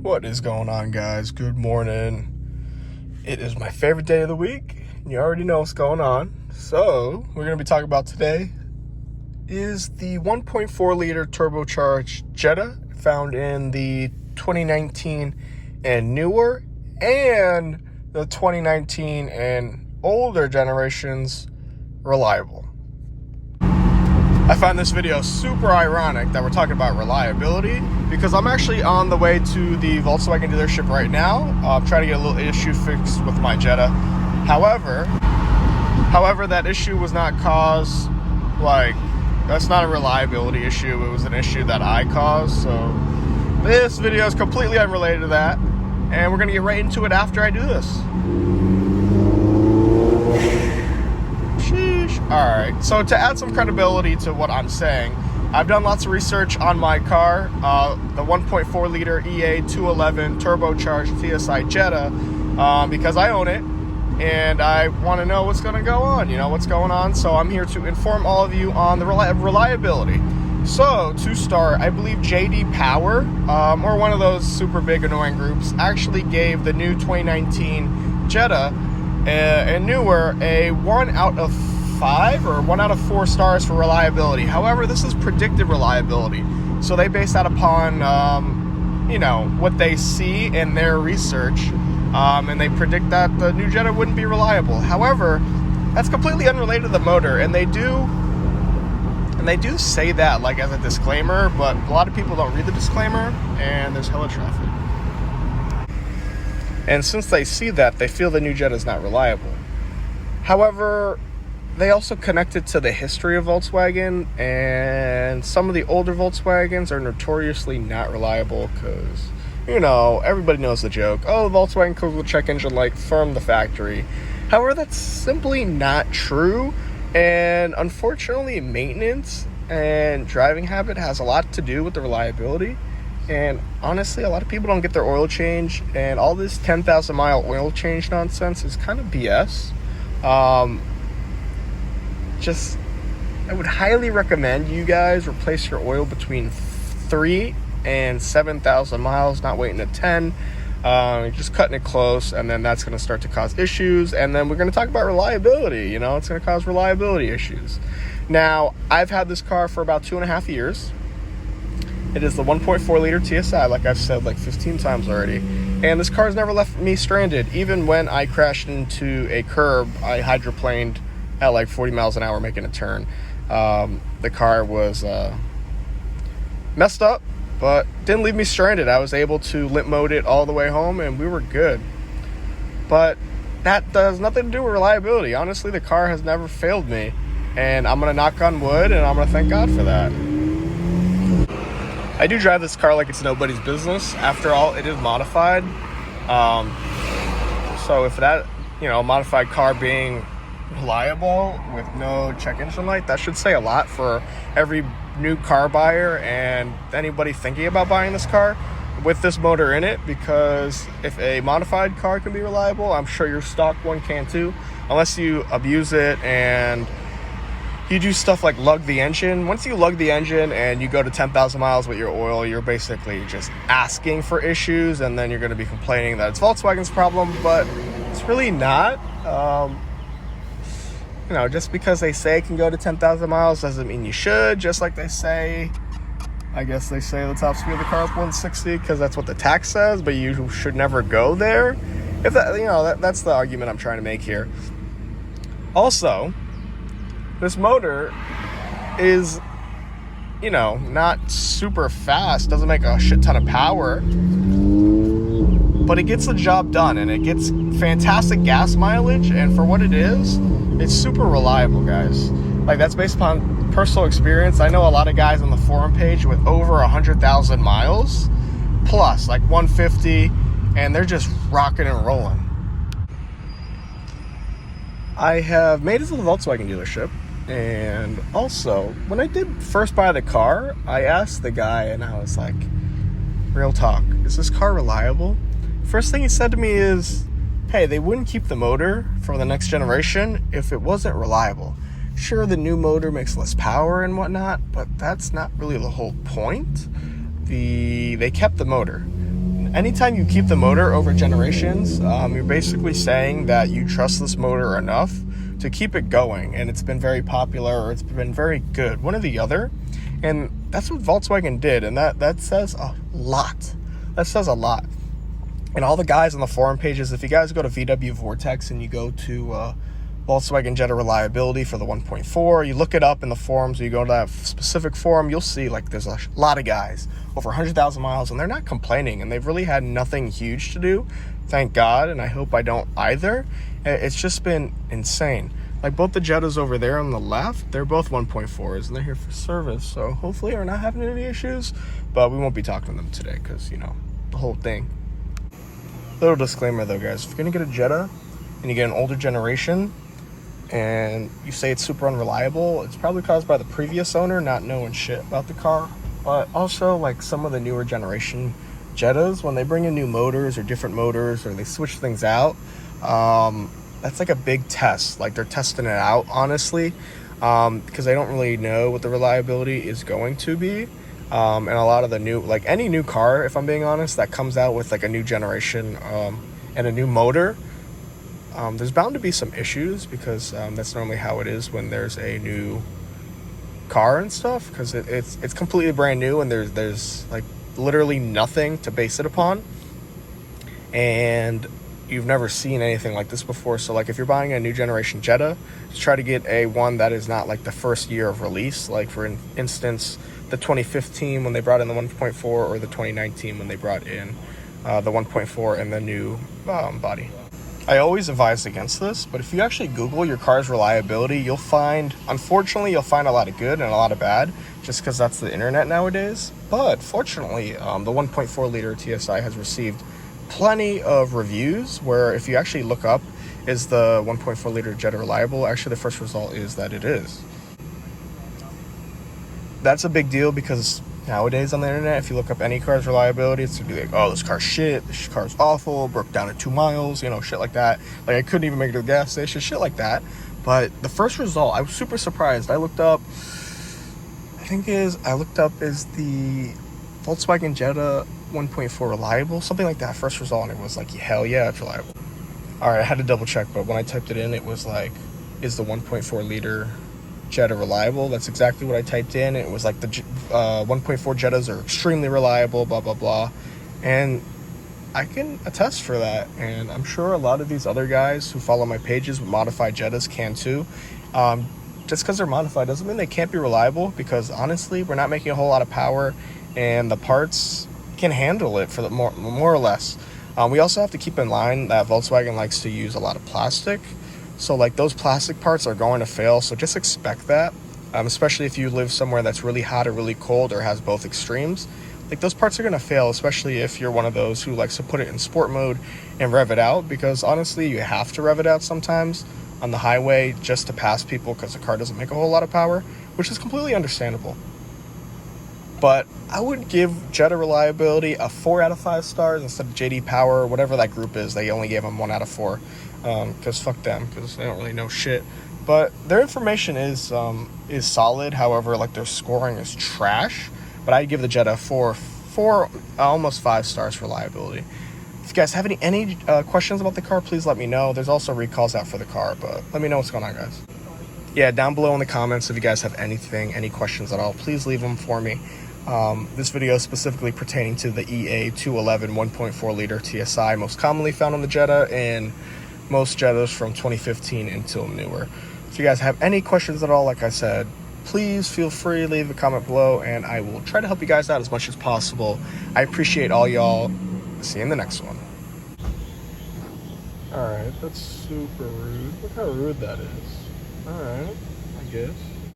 What is going on, guys? Good morning. It is my favorite day of the week. You already know what's going on. So, we're going to be talking about today is the 1.4 liter turbocharged Jetta found in the 2019 and newer and the 2019 and older generations reliable. I find this video super ironic that we're talking about reliability because I'm actually on the way to the Volkswagen dealership right now. I'm trying to get a little issue fixed with my Jetta. However, that issue was not caused, that's not a reliability issue. It was an issue that I caused. So this video is completely unrelated to that. And we're going to get right into it after I do this. Alright, so to add some credibility to what I'm saying, I've done lots of research on my car, the 1.4 liter EA 211 turbocharged TSI Jetta, because I own it and I want to know what's going to go on, what's going on. So I'm here to inform all of you on the reliability. So to start, I believe JD Power, or one of those super big annoying groups, actually gave the new 2019 Jetta and newer a 1 out of 5 or 1 out of 4 stars for reliability. However, this is predicted reliability, so they base that upon what they see in their research, and they predict that the new Jetta wouldn't be reliable. However, that's completely unrelated to the motor, and they do say that as a disclaimer, but a lot of people don't read the disclaimer, and there's hella traffic. And since they see that, they feel the new Jetta is not reliable. However, they also connect it to the history of Volkswagen, and some of the older Volkswagens are notoriously not reliable because, everybody knows the joke. Oh, the Volkswagen comes with a check engine light from the factory. However, that's simply not true, and unfortunately, maintenance and driving habit has a lot to do with the reliability. And honestly, a lot of people don't get their oil change, and all this 10,000 mile oil change nonsense is kind of BS. I would highly recommend you guys replace your oil between 3 and 7,000 miles, not waiting to 10. Just cutting it close, and then that's going to start to cause issues. And then we're going to talk about reliability. It's going to cause reliability issues. Now, I've had this car for about 2.5 years. It is the 1.4 liter TSI, like I've said 15 times already. And this car has never left me stranded. Even when I crashed into a curb, I hydroplaned at 40 miles an hour making a turn. The car was messed up, but didn't leave me stranded. I was able to limp mode it all the way home, and we were good. But that does nothing to do with reliability. Honestly, the car has never failed me, and I'm going to knock on wood, and I'm going to thank God for that. I do drive this car like it's nobody's business. After all, it is modified. So if that, modified car being reliable with no check engine light, that should say a lot for every new car buyer and anybody thinking about buying this car with this motor in it, because if a modified car can be reliable, I'm sure your stock one can too, unless you abuse it and you do stuff like lug the engine. Once you lug the engine and you go to 10,000 miles with your oil, you're basically just asking for issues, and then you're going to be complaining that it's Volkswagen's problem, but it's really not. Just because they say it can go to 10,000 miles doesn't mean you should. Just like they say, I guess they say the top speed of the car is 160 because that's what the tax says, but you should never go there. If that, that's the argument I'm trying to make here. Also, this motor is, not super fast, doesn't make a shit ton of power, but it gets the job done, and it gets fantastic gas mileage, and for what it is, it's super reliable, guys. That's based upon personal experience. I know a lot of guys on the forum page with over 100,000 miles, plus 150, and they're just rocking and rolling. I have made it to the Volkswagen dealership, and also, when I did first buy the car, I asked the guy, and I was like, real talk, is this car reliable? First thing he said to me is, hey, they wouldn't keep the motor for the next generation if it wasn't reliable. Sure, the new motor makes less power and whatnot, but that's not really the whole point. They kept the motor. And anytime you keep the motor over generations, you're basically saying that you trust this motor enough to keep it going, and it's been very popular, or it's been very good, one or the other. And that's what Volkswagen did, and that says a lot. That says a lot. And all the guys on the forum pages, if you guys go to VW Vortex and you go to Volkswagen Jetta reliability for the 1.4, you look it up in the forums, or you go to that specific forum, you'll see like there's a lot of guys over 100,000 miles, and they're not complaining, and they've really had nothing huge to do, thank God, and I hope I don't either. It's just been insane. Like both the Jettas over there on the left, they're both 1.4s, and they're here for service, so hopefully we're not having any issues, but we won't be talking to them today because, you know, the whole thing. Little disclaimer though, guys, if you're gonna get a Jetta and you get an older generation and you say it's super unreliable, it's probably caused by the previous owner not knowing shit about the car. But also, like some of the newer generation Jettas, when they bring in new motors or different motors, or they switch things out, that's like a big test. Like they're testing it out, honestly, because they don't really know what the reliability is going to be. And a lot of the new, like any new car, if I'm being honest, that comes out with like a new generation and a new motor, there's bound to be some issues, because that's normally how it is when there's a new car and stuff, because it's completely brand new, and there's like literally nothing to base it upon, and you've never seen anything like this before. So like if you're buying a new generation Jetta, just try to get a one that is not like the first year of release, like for instance the 2015 when they brought in the 1.4, or the 2019 when they brought in the 1.4 and the new body. I always advise against this, but if you actually Google your car's reliability, you'll find, unfortunately, you'll find a lot of good and a lot of bad, just because that's the internet nowadays. But fortunately, the 1.4 liter TSI has received plenty of reviews where if you actually look up, is the 1.4 liter Jetta reliable? Actually, the first result is that it is. That's a big deal, because nowadays on the internet, if you look up any car's reliability, it's gonna be like, oh, this car's shit, this car's awful, broke down at 2 miles, you know, shit like that. Like I couldn't even make it to the gas station, shit like that. But the first result, I was super surprised. I looked up is the Volkswagen Jetta 1.4 reliable, something like that. First result, and it was like, hell yeah, it's reliable. All right, I had to double check, but when I typed it in, it was like, is the 1.4 liter Jetta reliable? That's exactly what I typed in. It was like the 1.4 Jettas are extremely reliable, blah blah blah, and I can attest for that. And I'm sure a lot of these other guys who follow my pages with modified Jettas can too. Just because they're modified doesn't mean they can't be reliable, because honestly, we're not making a whole lot of power, and the parts can handle it for the more or less. We also have to keep in mind that Volkswagen likes to use a lot of plastic. So like those plastic parts are going to fail, so just expect that, especially if you live somewhere that's really hot or really cold, or has both extremes. Like those parts are going to fail, especially if you're one of those who likes to put it in sport mode and rev it out, because honestly you have to rev it out sometimes on the highway just to pass people, because the car doesn't make a whole lot of power, which is completely understandable. But I would give Jetta reliability a 4 out of 5 stars instead of JD Power, or whatever that group is. They only gave them 1 out of 4. Because fuck them, because they don't really know shit. But their information is solid. However, like their scoring is trash. But I'd give the Jetta 4, almost 5 stars for reliability. If you guys have any questions about the car, please let me know. There's also recalls out for the car, but let me know what's going on, guys. Yeah, down below in the comments, if you guys have any questions at all, please leave them for me. This video is specifically pertaining to the EA211 1.4 liter TSI, most commonly found on the Jetta, and most Jettas from 2015 until newer. If you guys have any questions at all, like I said, please feel free to leave a comment below, and I will try to help you guys out as much as possible. I appreciate all y'all. See you in the next one. Alright, that's super rude. Look how rude that is. Alright, I guess.